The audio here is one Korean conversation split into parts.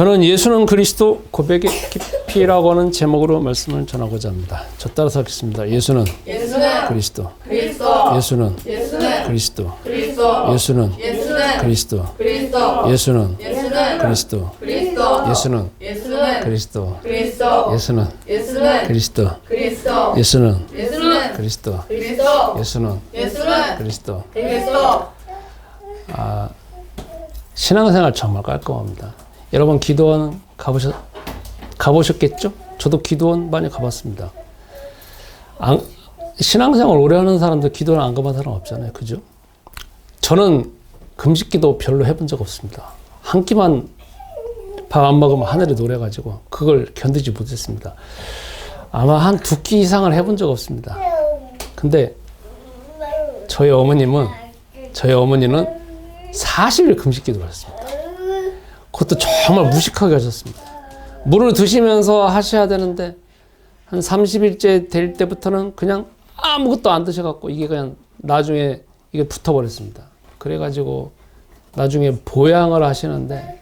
저는 예수는 그리스도 고백의 깊이라고 하는 제목으로 말씀을 전하고자 합니다. 저 따라서 하겠습니다. 예수는 그리스도. 예수는 그리스도. 예수는 그리스도. 예수는 그리스도. 예수는 그리스도. 예수는 그리스도. 예수는 그리스도. 예수는 그리스도. 신앙생활 정말 깔끔합니다. 여러분 기도원 가보셨겠죠? 저도 기도원 많이 가봤습니다. 신앙생활 오래 하는 사람들 기도원 안 가본 사람 없잖아요. 그죠? 저는 금식기도 별로 해본 적 없습니다. 한 끼만 밥 안 먹으면 하늘이 노래가지고 그걸 견디지 못했습니다. 아마 한 2끼 이상을 해본 적 없습니다. 근데 저희 어머니는 40일 금식기도를 하셨습니다. 그것도 정말 무식하게 하셨습니다. 물을 드시면서 하셔야 되는데 한 30일째 될 때부터는 그냥 아무것도 안 드셔갖고 이게 그냥 나중에 이게 붙어버렸습니다. 그래가지고 나중에 보양을 하시는데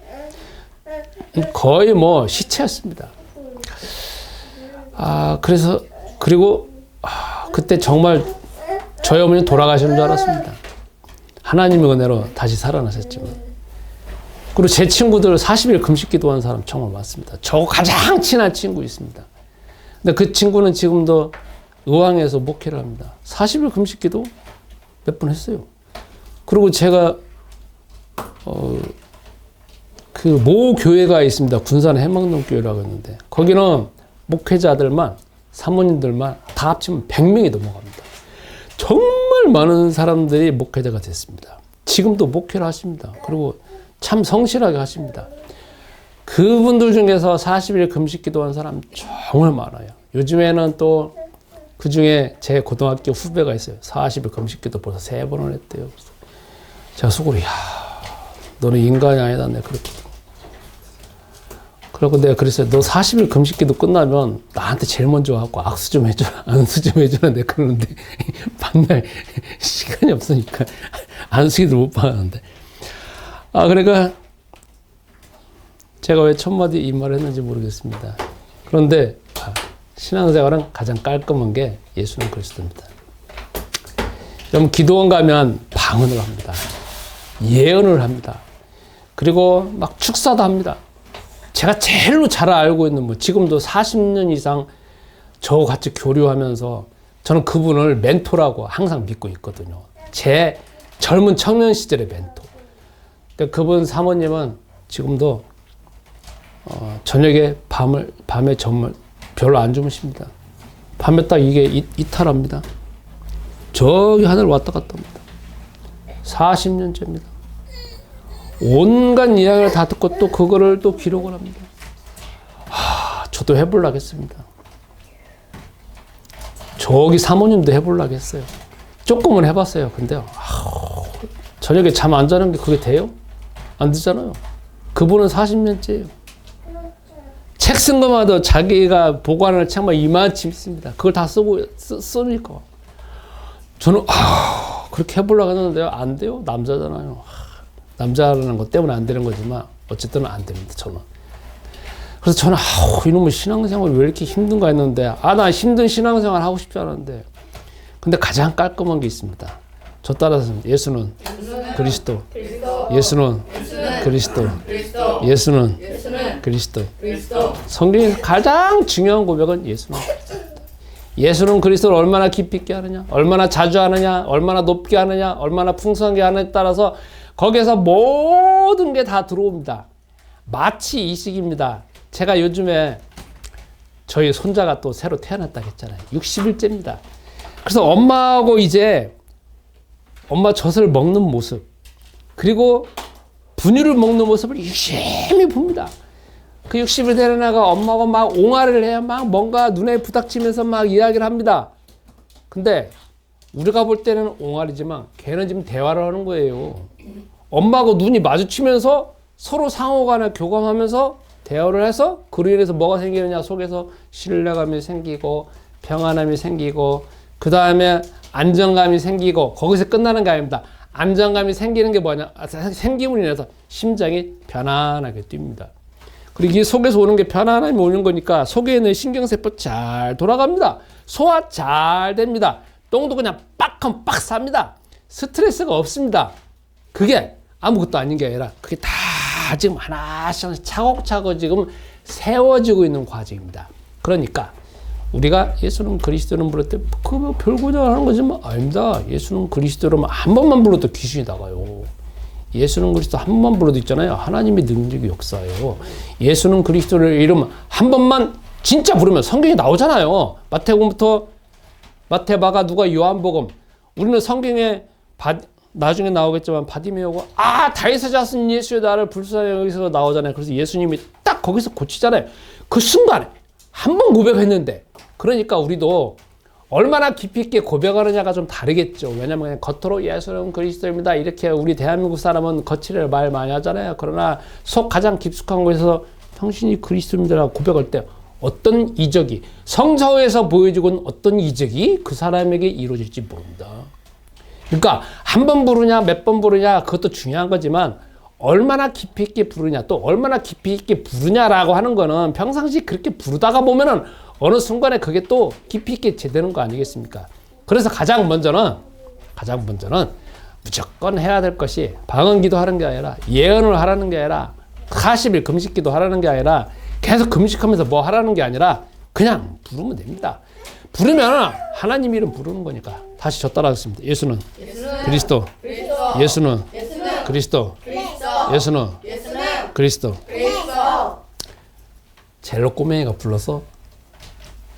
거의 뭐 시체였습니다. 그리고 그때 정말 저희 어머니 돌아가시는 줄 알았습니다. 하나님의 은혜로 다시 살아나셨지만. 그리고 제 친구들 40일 금식 기도하는 사람 정말 많습니다. 저 가장 친한 친구 있습니다. 근데 그 친구는 지금도 의왕에서 목회를 합니다. 40일 금식 기도 몇 번 했어요. 그리고 제가 그 모 교회가 있습니다. 군산 해망동 교회라고 했는데 거기는 목회자들만 사모님들만 다 합치면 100명이 넘어갑니다. 정말 많은 사람들이 목회자가 됐습니다. 지금도 목회를 하십니다. 그리고 참 성실하게 하십니다. 그분들 중에서 40일 금식 기도한 사람 정말 많아요. 요즘에는 또 그 중에 제 고등학교 후배가 있어요. 40일 금식 기도 벌써 3번을 했대요. 제가 속으로 너는 인간이 아니다. 내가 그렇게. 그러고 내가 그랬어요. 너 40일 금식 기도 끝나면 나한테 제일 먼저 와갖고 악수 좀 해줘라. 안수 좀 해줘라. 내가 그러는데 만날 시간이 없으니까 안수기도 못 받았는데. 그러니까 제가 왜 첫마디 이 말을 했는지 모르겠습니다. 그런데 신앙생활은 가장 깔끔한 게 예수는 그리스도입니다. 여러분 기도원 가면 방언을 합니다. 예언을 합니다. 그리고 막 축사도 합니다. 제가 제일로 잘 알고 있는 지금도 40년 이상 저와 같이 교류하면서 저는 그분을 멘토라고 항상 믿고 있거든요. 제 젊은 청년 시절의 멘토. 그분 사모님은 지금도 저녁에 밤에 정말 별로 안 주무십니다. 밤에 딱 이게 이탈합니다. 저기 하늘 왔다 갔다 합니다. 40년째입니다. 온갖 이야기를 다 듣고 또 그거를 또 기록을 합니다. 저도 해보려고 했습니다. 저기 사모님도 해보려고 했어요. 조금은 해봤어요. 근데 저녁에 잠 안 자는 게 그게 돼요? 안 되잖아요. 그분은 40년째예요. 책 쓴 것마다 자기가 보관할 책만 이만큼 있습니다. 그걸 다 쓰니까. 저는 그렇게 해보려고 했는데요. 안 돼요. 남자잖아요. 남자라는 것 때문에 안 되는 거지만 어쨌든 안 됩니다. 저는. 그래서 저는 이놈의 신앙생활이 왜 이렇게 힘든가 했는데 나 힘든 신앙생활 하고 싶지 않은데 근데 가장 깔끔한 게 있습니다. 저 따라서 예수는 그리스도. 예수는 그리스도. 예수는 그리스도. 성경에서 가장 중요한 고백은 예수는 그리스도입니다. 예수는 그리스도를 얼마나 깊이 있게 하느냐, 얼마나 자주 하느냐, 얼마나 높게 하느냐, 얼마나 풍성하게 하느냐에 따라서 거기에서 모든 게 다 들어옵니다. 마치 이 시기입니다. 제가 요즘에 저희 손자가 또 새로 태어났다고 했잖아요. 60일째입니다. 그래서 엄마하고 이제 엄마 젖을 먹는 모습 그리고 분유를 먹는 모습을 유심히 봅니다. 그 60일 되는 애가 엄마하고 막 옹알이를 해요. 막 뭔가 눈에 부닥치면서 막 이야기를 합니다. 근데 우리가 볼 때는 옹알이지만 걔는 지금 대화를 하는 거예요. 엄마하고 눈이 마주치면서 서로 상호간에 교감하면서 대화를 해서 그로 인해서 뭐가 생기느냐 속에서 신뢰감이 생기고 평안함이 생기고 그 다음에 안정감이 생기고 거기서 끝나는 게 아닙니다. 안정감이 생기는 게 뭐냐? 생김으로 인해서 심장이 편안하게 뜁니다. 그리고 이 속에서 오는 게 편안함이 오는 거니까 속에 있는 신경세포 잘 돌아갑니다. 소화 잘 됩니다. 똥도 그냥 빡하면 빡 삽니다. 스트레스가 없습니다. 그게 아무것도 아닌 게 아니라 그게 다 지금 하나씩 차곡차곡 지금 세워지고 있는 과정입니다. 그러니까 우리가 예수는 그리스도는 불렀을 때 그거 별거냐 하는 거지 뭐 아닙니다. 예수는 그리스도로 한 번만 불러도 귀신이 나가요. 예수는 그리스도 한 번만 불러도 있잖아요. 하나님의 능력이 역사예요. 예수는 그리스도를 이름 한 번만 진짜 부르면 성경에 나오잖아요. 마태복음부터 마태, 마가, 누가, 요한복음. 우리는 성경에 나중에 나오겠지만 바디메오가 다윗의 자손 예수의 나를 불쌍히 여기서 나오잖아요. 그래서 예수님이 딱 거기서 고치잖아요. 그 순간에 한 번 고백했는데 그러니까 우리도 얼마나 깊이 있게 고백하느냐가 좀 다르겠죠. 왜냐하면 겉으로 예수는 그리스도입니다. 이렇게 우리 대한민국 사람은 거칠게 말 많이 하잖아요. 그러나 속 가장 깊숙한 곳에서 당신이 그리스도입니다라고 고백할 때 어떤 이적이 성서에서 보여주고는 어떤 이적이 그 사람에게 이루어질지 모른다. 그러니까 한 번 부르냐 몇 번 부르냐 그것도 중요한 거지만 얼마나 깊이 있게 부르냐 또 얼마나 깊이 있게 부르냐라고 하는 거는 평상시 그렇게 부르다가 보면은 어느 순간에 그게 또 깊이 있게 제되는 거 아니겠습니까? 그래서 가장 먼저는 무조건 해야 될 것이 방언기도 하는 게 아니라 예언을 하라는 게 아니라 40일 금식기도 하라는 게 아니라 계속 금식하면서 뭐 하라는 게 아니라 그냥 부르면 됩니다. 부르면 하나님 이름 부르는 거니까. 다시 저 따라하겠습니다. 예수는 그리스도. 예수는 그리스도. 예수는 그리스도. 젤로 꼬맹이가 불러서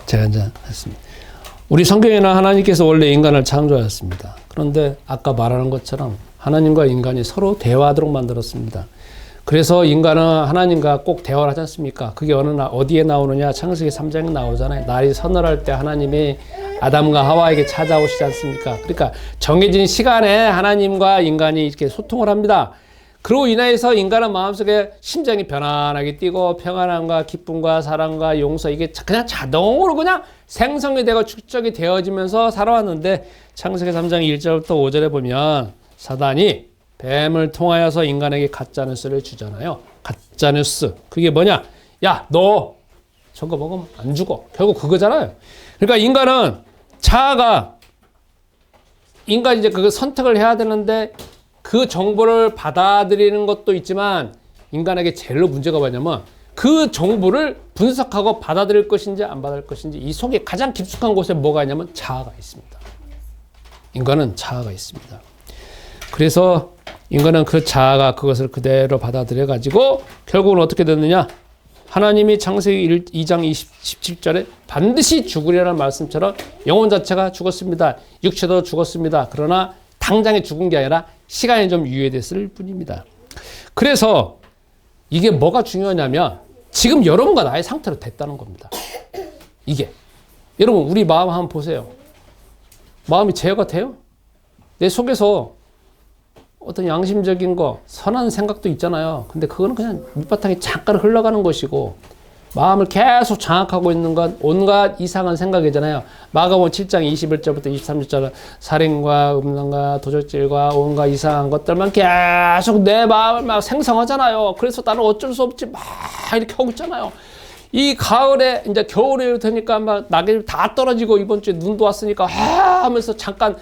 제가 이제 했습니다. 우리 성경에는 하나님께서 원래 인간을 창조하였습니다. 그런데 아까 말하는 것처럼 하나님과 인간이 서로 대화하도록 만들었습니다. 그래서 인간은 하나님과 꼭 대화를 하지 않습니까? 그게 어디에 나오느냐? 창세기 3장에 나오잖아요. 날이 서늘할 때 하나님이 아담과 하와에게 찾아오시지 않습니까? 그러니까 정해진 시간에 하나님과 인간이 이렇게 소통을 합니다. 그로 인해서 인간은 마음속에 심장이 편안하게 뛰고 평안함과 기쁨과 사랑과 용서 이게 그냥 자동으로 그냥 생성이 되고 축적이 되어지면서 살아왔는데 창세기 3장 1절부터 5절에 보면 사단이 뱀을 통하여서 인간에게 가짜뉴스를 주잖아요. 가짜뉴스. 그게 뭐냐? 야, 너 저거 먹으면 안 죽어. 결국 그거잖아요. 그러니까 인간은 인간이 이제 그 선택을 해야 되는데 그 정보를 받아들이는 것도 있지만 인간에게 제일 문제가 뭐냐면 그 정보를 분석하고 받아들일 것인지 안 받아들일 것인지 이 속에 가장 깊숙한 곳에 뭐가 있냐면 자아가 있습니다. 인간은 자아가 있습니다. 그래서 인간은 그 자아가 그것을 그대로 받아들여 가지고 결국은 어떻게 됐느냐? 하나님이 창세기 2장 17절에 반드시 죽으리라는 말씀처럼 영혼 자체가 죽었습니다. 육체도 죽었습니다. 그러나 당장에 죽은 게 아니라 시간이 좀 유예됐을 뿐입니다. 그래서 이게 뭐가 중요하냐면 지금 여러분과 나의 상태로 됐다는 겁니다. 이게 여러분 우리 마음 한번 보세요. 마음이 제어가 돼요? 내 속에서 어떤 양심적인 거, 선한 생각도 있잖아요. 근데 그거는 그냥 밑바탕에 잠깐 흘러가는 것이고 마음을 계속 장악하고 있는 건 온갖 이상한 생각이잖아요. 마가복음 7장 21절부터 23절은 살인과 음란과 도적질과 온갖 이상한 것들만 계속 내 마음을 막 생성하잖아요. 그래서 나는 어쩔 수 없지 막 이렇게 하고 있잖아요. 이 가을에 이제 겨울에 되니까 막 낙엽이 다 떨어지고 이번 주에 눈도 왔으니까 하면서 잠깐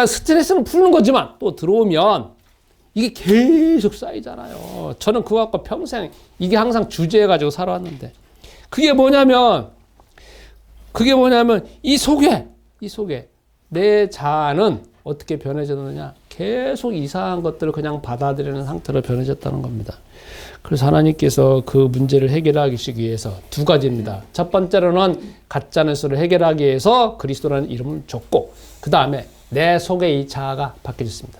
스트레스는 푸는 거지만 또 들어오면 이게 계속 쌓이잖아요. 저는 그거 갖고 평생 이게 항상 주제해가지고 살아왔는데 그게 뭐냐면 이 속에 내 자아는 어떻게 변해졌느냐? 계속 이상한 것들을 그냥 받아들이는 상태로 변해졌다는 겁니다. 그래서 하나님께서 그 문제를 해결하기 위해서 두 가지입니다. 첫 번째로는 가짜뉴스를 해결하기 위해서 그리스도라는 이름을 줬고 그 다음에 내 속에 이 자아가 바뀌어졌습니다.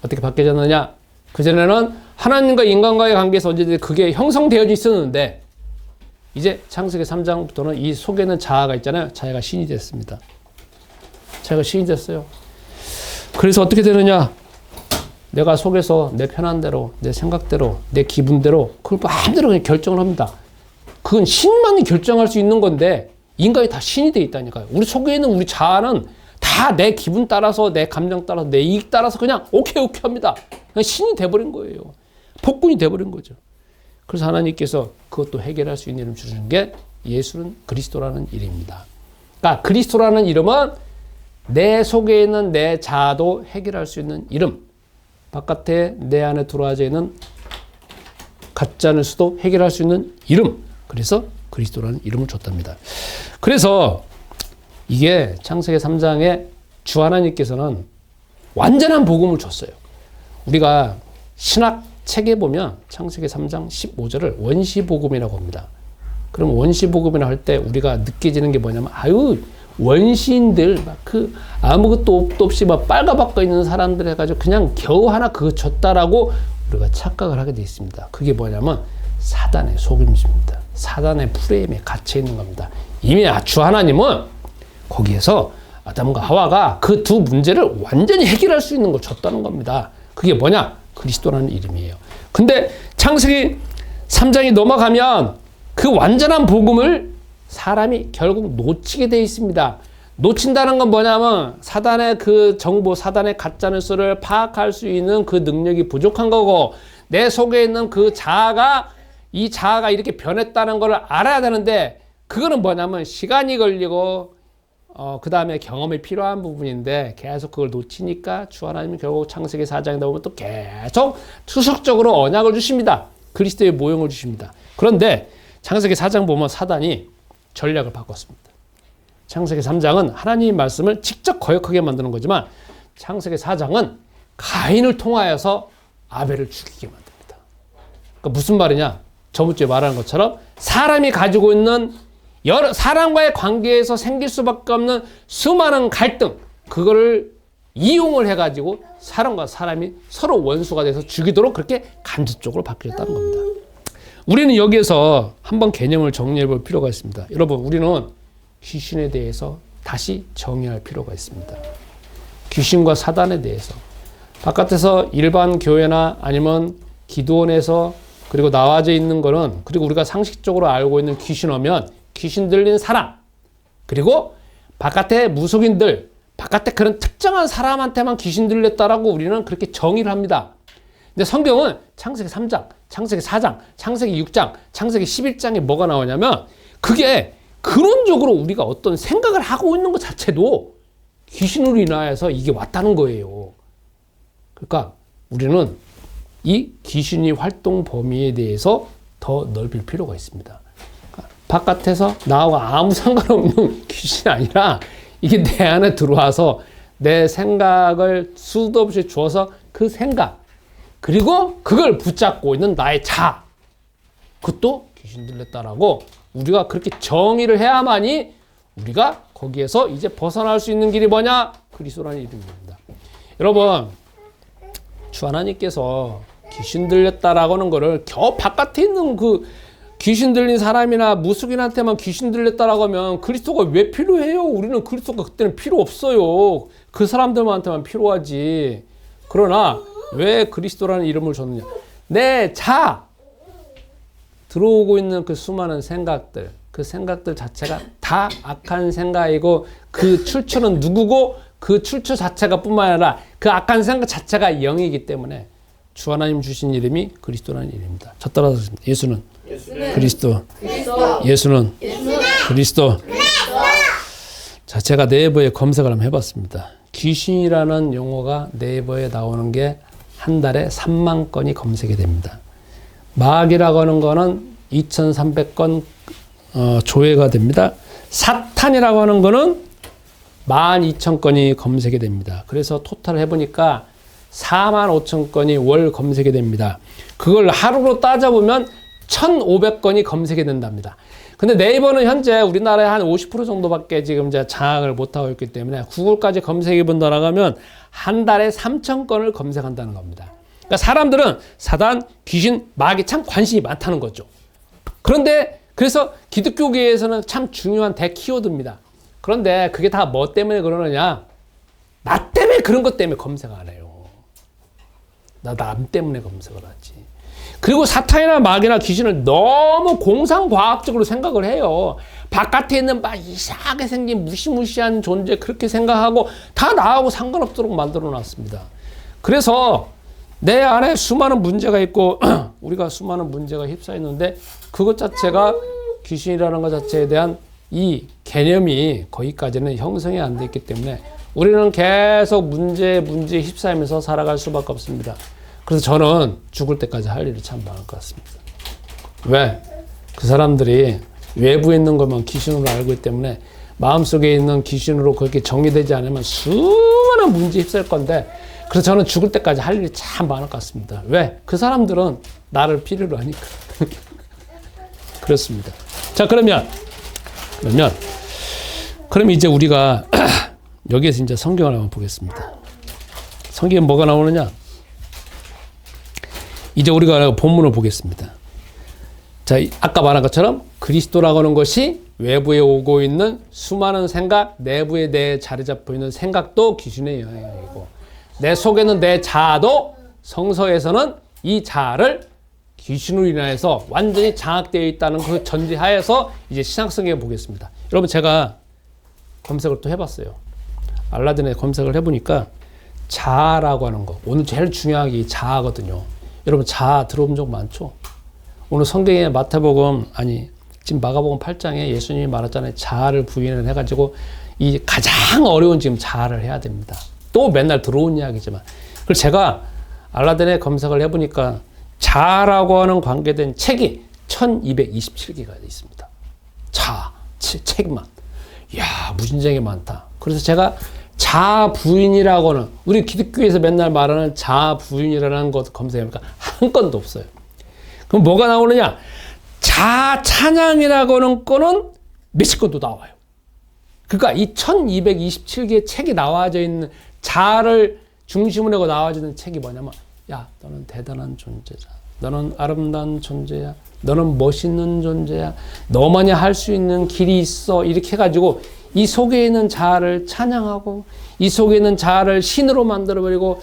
어떻게 바뀌어졌느냐? 그전에는 하나님과 인간과의 관계에서 언제든지 그게 형성되어져 있었는데 이제 창세기 3장부터는 이 속에는 자아가 있잖아요. 자아가 신이 됐습니다. 자아가 신이 됐어요. 그래서 어떻게 되느냐? 내가 속에서 내 편한 대로, 내 생각대로, 내 기분대로 그걸 마음대로 그냥 결정을 합니다. 그건 신만이 결정할 수 있는 건데 인간이 다 신이 돼 있다니까요. 우리 속에 있는 우리 자아는 다 내 기분 따라서 내 감정 따라서 내 이익 따라서 그냥 오케이 합니다. 그냥 신이 돼버린 거예요. 폭군이 돼버린 거죠. 그래서 하나님께서 그것도 해결할 수 있는 이름 주시는 게 예수는 그리스도라는 이름입니다. 그러니까 그리스도라는 이름은 내 속에 있는 내 자아도 해결할 수 있는 이름, 바깥에 내 안에 들어와져 있는 가짜는 수도 해결할 수 있는 이름, 그래서 그리스도라는 이름을 줬답니다. 그래서 이게 창세기 3장에 주 하나님께서는 완전한 복음을 줬어요. 우리가 신학 책에 보면 창세기 3장 15절을 원시복음이라고 합니다. 그럼 원시복음이라 할 때 우리가 느껴지는 게 뭐냐면, 아유, 원시인들, 아무것도 없도 없이 빨가벗고 있는 사람들 해가지고 그냥 겨우 하나 그거 줬다라고 우리가 착각을 하게 되어 있습니다. 그게 뭐냐면 사단의 속임수입니다. 사단의 프레임에 갇혀 있는 겁니다. 이미 주 하나님은 거기에서 아담과 하와가 그 두 문제를 완전히 해결할 수 있는 걸 줬다는 겁니다. 그게 뭐냐? 그리스도라는 이름이에요. 근데 창세기 3장이 넘어가면 그 완전한 복음을 사람이 결국 놓치게 돼 있습니다. 놓친다는 건 뭐냐면 사단의 그 정보, 사단의 가짜뉴스를 파악할 수 있는 그 능력이 부족한 거고, 내 속에 있는 그 자아가, 이 자아가 이렇게 변했다는 걸 알아야 되는데, 그거는 뭐냐면 시간이 걸리고 그 다음에 경험이 필요한 부분인데 계속 그걸 놓치니까 주 하나님이 결국 창세기 4장에 나오면 또 계속 수석적으로 언약을 주십니다. 그리스도의 모형을 주십니다. 그런데 창세기 4장 보면 사단이 전략을 바꿨습니다. 창세기 3장은 하나님의 말씀을 직접 거역하게 만드는 거지만 창세기 4장은 가인을 통하여서 아벨을 죽이게 만듭니다. 그러니까 무슨 말이냐? 저번 주에 말한 것처럼 사람이 가지고 있는 사람과의 관계에서 생길 수밖에 없는 수많은 갈등, 그거를 이용을 해가지고 사람과 사람이 서로 원수가 돼서 죽이도록 그렇게 간접적으로 바뀌었다는 겁니다. 우리는 여기에서 한번 개념을 정리해 볼 필요가 있습니다. 여러분, 우리는 귀신에 대해서 다시 정의할 필요가 있습니다. 귀신과 사단에 대해서. 바깥에서 일반 교회나 아니면 기도원에서 그리고 나와져 있는 거는, 그리고 우리가 상식적으로 알고 있는 귀신 오면 귀신 들린 사람, 그리고 바깥에 무속인들, 바깥에 그런 특정한 사람한테만 귀신 들렸다라고 우리는 그렇게 정의를 합니다. 근데 성경은 창세기 3장, 창세기 4장, 창세기 6장, 창세기 11장에 뭐가 나오냐면, 그게 근원적으로 우리가 어떤 생각을 하고 있는 것 자체도 귀신으로 인하여서 이게 왔다는 거예요. 그러니까 우리는 이 귀신이 활동 범위에 대해서 더 넓힐 필요가 있습니다. 바깥에서 나하고 아무 상관없는 귀신이 아니라 이게 내 안에 들어와서 내 생각을 수도 없이 주어서 그 생각, 그리고 그걸 붙잡고 있는 나의 자아, 그것도 귀신 들렸다라고 우리가 그렇게 정의를 해야만이 우리가 거기에서 이제 벗어날 수 있는 길이 뭐냐? 그리스도라는 이름입니다. 여러분, 주 하나님께서 귀신 들렸다라고 하는 거를 겨우 바깥에 있는 그 귀신 들린 사람이나 무속인한테만 귀신 들렸다라고 하면 그리스도가 왜 필요해요? 우리는 그리스도가 그때는 필요 없어요. 그 사람들한테만 필요하지. 그러나 왜 그리스도라는 이름을 줬느냐? 내 자, 들어오고 있는 그 수많은 생각들, 그 생각들 자체가 다 악한 생각이고, 그 출처는 누구고, 그 출처 자체가 뿐만 아니라 그 악한 생각 자체가 영이기 때문에 주 하나님 주신 이름이 그리스도라는 이름입니다. 저 따라서 예수는 그리스도. 예수는 그리스도. 자, 제가 네이버에 검색을 한번 해봤습니다. 귀신이라는 용어가 네이버에 나오는 게 한 달에 3만 건이 검색이 됩니다. 마귀라고 하는 거는 2,300건 조회가 됩니다. 사탄이라고 하는 거는 12,000건이 검색이 됩니다. 그래서 토탈 해보니까 45,000건이 월 검색이 됩니다. 그걸 하루로 따져보면 1,500건이 검색이 된답니다. 근데 네이버는 현재 우리나라에 한 50% 정도밖에 지금 이제 장악을 못하고 있기 때문에 구글까지 검색해 본다라고 하면 한 달에 3,000건을 검색한다는 겁니다. 그러니까 사람들은 사단, 귀신, 마귀 참 관심이 많다는 거죠. 그런데 그래서 기독교계에서는 참 중요한 대키워드입니다. 그런데 그게 다 뭐 때문에 그러느냐? 나 때문에 그런 것 때문에 검색 안 해요. 나 남 때문에 검색을 하지. 그리고 사탄이나 마귀나 귀신을 너무 공상과학적으로 생각을 해요. 바깥에 있는 막 이상하게 생긴 무시무시한 존재 그렇게 생각하고 다 나하고 상관없도록 만들어 놨습니다. 그래서 내 안에 수많은 문제가 있고 우리가 수많은 문제가 휩싸였는데 그것 자체가 귀신이라는 것 자체에 대한 이 개념이 거기까지는 형성이 안 돼 있기 때문에 우리는 계속 문제에 휩싸이면서 살아갈 수밖에 없습니다. 그래서 저는 죽을 때까지 할 일이 참 많을 것 같습니다. 왜? 그 사람들이 외부에 있는 것만 귀신으로 알고 있기 때문에 마음속에 있는 귀신으로 그렇게 정리되지 않으면 수많은 문제에 휩싸일 건데 그래서 저는 죽을 때까지 할 일이 참 많을 것 같습니다. 왜? 그 사람들은 나를 필요로 하니까. 그렇습니다. 자, 그러면 이제 우리가 여기에서 이제 성경을 한번 보겠습니다. 성경에 뭐가 나오느냐? 이제 우리가 본문을 보겠습니다. 자, 아까 말한 것처럼 그리스도라고 하는 것이 외부에 오고 있는 수많은 생각, 내부에 내 자리 잡고 있는 생각도 귀신의 영향이고 내 속에는 내 자아도 성서에서는 이 자아를 귀신으로 인해서 완전히 장악되어 있다는 그 전제하에서 이제 신약성경에 보겠습니다. 여러분 제가 검색을 또 해봤어요. 알라딘에 검색을 해보니까 자아라고 하는 거 오늘 제일 중요한 게 자아거든요. 여러분 자아 들어본 적 많죠? 오늘 성경에 지금 마가복음 8장에 예수님이 말했잖아요. 자아를 부인을 해가지고 이 가장 어려운 지금 자아를 해야 됩니다. 또 맨날 들어온 이야기지만. 그래서 제가 알라딘에 검색을 해보니까 자아라고 하는 관계된 책이 1227개가 있습니다. 자아, 책만. 이야, 무진장이 많다. 그래서 제가 자아 부인이라고 하는, 우리 기독교에서 맨날 말하는 자아 부인이라는 것 검색해보니까 한 건도 없어요. 그럼 뭐가 나오느냐? 자아 찬양이라고 하는 거는 몇십 건도 나와요. 그러니까 이 1227개의 책이 나와져 있는 자아를 중심으로 하고 나와져 있는 책이 뭐냐면 야, 너는 대단한 존재자. 너는 아름다운 존재야. 너는 멋있는 존재야. 너만이 할 수 있는 길이 있어. 이렇게 해가지고 이 속에 있는 자아를 찬양하고 이 속에 있는 자아를 신으로 만들어버리고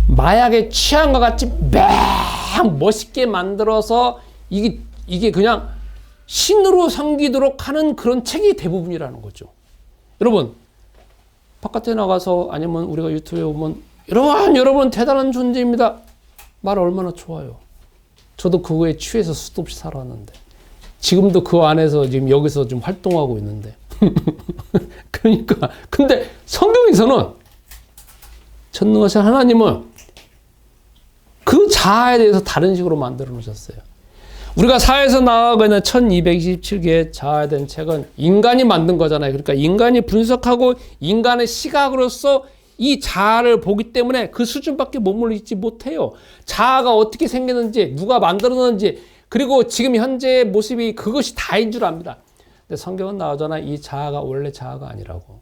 마약에 취한 것 같이 막 멋있게 만들어서 이게 그냥 신으로 섬기도록 하는 그런 책이 대부분이라는 거죠. 여러분 바깥에 나가서 아니면 우리가 유튜브에 보면 여러분 대단한 존재입니다. 말 얼마나 좋아요. 저도 그거에 취해서 수도 없이 살아왔는데 지금도 그 안에서 지금 여기서 좀 활동하고 있는데 그러니까 근데 성경에서는 전능하신 하나님은 그 자아에 대해서 다른 식으로 만들어 놓으셨어요. 우리가 사회에서 나오고 있는 1227개의 자아에 대한 책은 인간이 만든 거잖아요. 그러니까 인간이 분석하고 인간의 시각으로서 이 자아를 보기 때문에 그 수준밖에 머물러 있지 못해요. 자아가 어떻게 생겼는지, 누가 만들었는지, 그리고 지금 현재의 모습이 그것이 다인 줄 압니다. 근데 성경은 나오잖아. 이 자아가 원래 자아가 아니라고.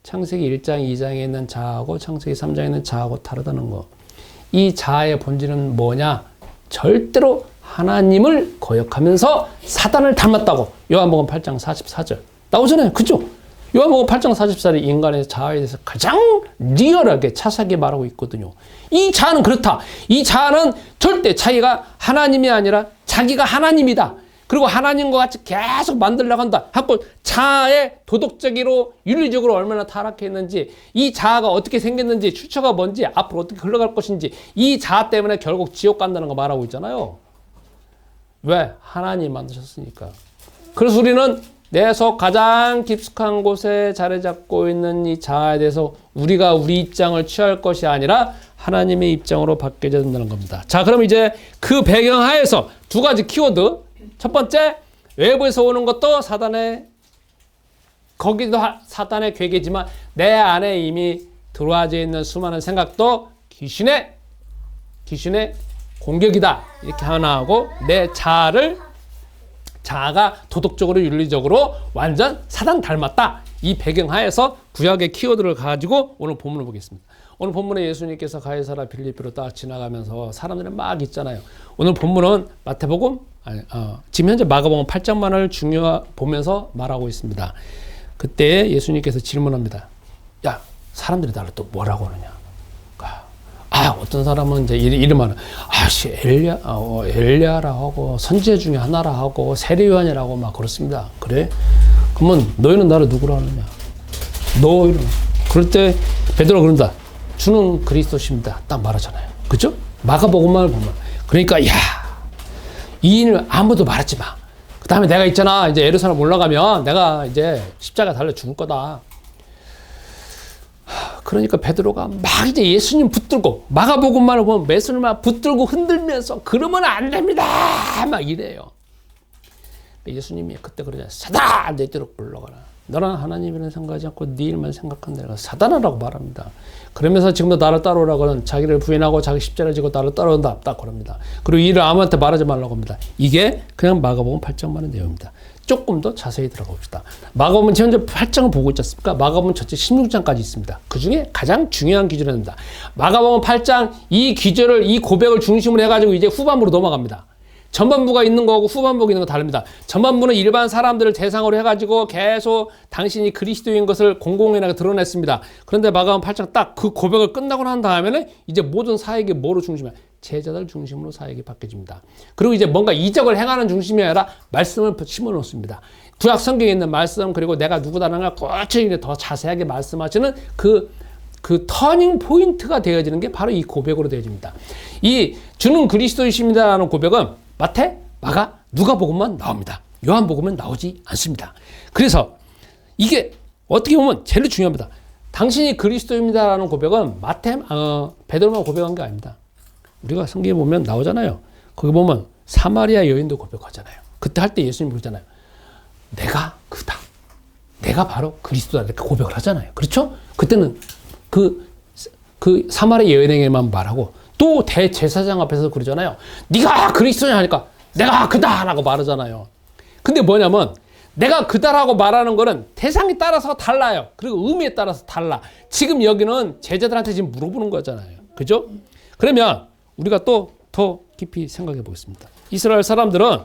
창세기 1장, 2장에 있는 자아하고 창세기 3장에 있는 자아하고 다르다는 거. 이 자아의 본질은 뭐냐? 절대로 하나님을 거역하면서 사단을 닮았다고. 요한복음 8장 44절. 나오잖아요. 그죠? 요한복음 8장 44절이 인간의 자아에 대해서 가장 리얼하게 차사하게 말하고 있거든요. 이 자아는 그렇다. 이 자아는 절대 자기가 하나님이 아니라 자기가 하나님이다. 그리고 하나님과 같이 계속 만들려고 한다. 하고 자아의 도덕적으로 윤리적으로 얼마나 타락했는지, 이 자아가 어떻게 생겼는지, 출처가 뭔지, 앞으로 어떻게 흘러갈 것인지, 이 자아 때문에 결국 지옥 간다는 거 말하고 있잖아요. 왜? 하나님 만드셨으니까. 그래서 우리는 내 속 가장 깊숙한 곳에 자리 잡고 있는 이 자아에 대해서 우리가 우리 입장을 취할 것이 아니라 하나님의 입장으로 바뀌어야 된다는 겁니다. 자, 그럼 이제 그 배경 하에서 두 가지 키워드. 첫 번째, 외부에서 오는 것도 거기도 사단의 괴계지만 내 안에 이미 들어와져 있는 수많은 생각도 귀신의 공격이다. 이렇게 하나 하고 내 자아가 도덕적으로 윤리적으로 완전 사단 닮았다. 이 배경 하에서 구약의 키워드를 가지고 오늘 본문을 보겠습니다. 오늘 본문에 예수님께서 가이사랴 빌립보로 딱 지나가면서 사람들이 막 있잖아요. 오늘 본문은 마태복음 지금 현재 마가복음 8장만을 보면서 말하고 있습니다. 그때 예수님께서 질문합니다. 야, 사람들이 나를 또 뭐라고 하느냐? 어떤 사람은 이제 이름하는 엘리야라 하고 선지자 중에 하나라 하고 세례 요한이라고 막 그렇습니다. 그래? 그러면 너희는 나를 누구라 하느냐? 그럴 때 베드로가 그런다. 주는 그리스도십니다. 딱 말하잖아요. 그죠? 마가복음만을 보면. 그러니까, 야, 이 일을 아무도 말하지 마. 그 다음에 내가 있잖아. 이제 예루살렘 올라가면 내가 이제 십자가 달려 죽을 거다. 그러니까 베드로가 막 이제 예수님 붙들고, 마가복음만을 보면 예수님을 붙들고 흔들면서 그러면 안 됩니다. 막 이래요. 예수님이 그때 그러잖아요. 사단! 내 뒤로 물러가라. 너는 하나님이라는 생각하지 않고 네 일만 생각한다. 내가 사단이라고 말합니다. 그러면서 지금도 나를 따라오라고는 자기를 부인하고 자기 십자가를 지고 나를 따라온다. 딱 그럽니다. 그리고 이 일을 아무한테 말하지 말라고 합니다. 이게 그냥 마가복음 8장만의 내용입니다. 조금 더 자세히 들어가 봅시다. 마가복음 현재 8장을 보고 있지 않습니까? 마가복음 전체 16장까지 있습니다. 그 중에 가장 중요한 기준입니다. 마가복음 8장 이 기절을, 이 고백을 중심으로 해가지고 이제 후반부로 넘어갑니다. 전반부가 있는 거하고 후반부가 있는 거 다릅니다. 전반부는 일반 사람들을 대상으로 해가지고 계속 당신이 그리스도인 것을 공공연하게 드러냈습니다. 그런데 마가복음 8장 딱 그 고백을 끝나고 난 다음에는 이제 모든 사역이 뭐로 중심이야? 제자들 중심으로 사역이 바뀌어집니다. 그리고 이제 뭔가 이적을 행하는 중심이 아니라 말씀을 심어놓습니다. 구약 성경에 있는 말씀, 그리고 내가 누구다라는 걸 꾸준히 더 자세하게 말씀하시는 그 터닝 포인트가 되어지는 게 바로 이 고백으로 되어집니다. 이 주는 그리스도이십니다라는 고백은 마태, 마가, 누가복음만 나옵니다. 요한복음은 나오지 않습니다. 그래서 이게 어떻게 보면 제일 중요합니다. 당신이 그리스도입니다라는 고백은 베드로만 고백한 게 아닙니다. 우리가 성경에 보면 나오잖아요. 거기 보면 사마리아 여인도 고백하잖아요. 그때 할 때 예수님이 그러잖아요. 내가 그다. 내가 바로 그리스도다. 이렇게 고백을 하잖아요. 그렇죠? 그때는 그 사마리아 여인에게만 말하고 또 대제사장 앞에서 그러잖아요. 네가 그리스도냐 하니까 내가 그다라고 말하잖아요. 근데 뭐냐면 내가 그다라고 말하는 거는 대상에 따라서 달라요. 그리고 의미에 따라서 달라. 지금 여기는 제자들한테 지금 물어보는 거잖아요. 그죠? 그러면 우리가 또 더 깊이 생각해 보겠습니다. 이스라엘 사람들은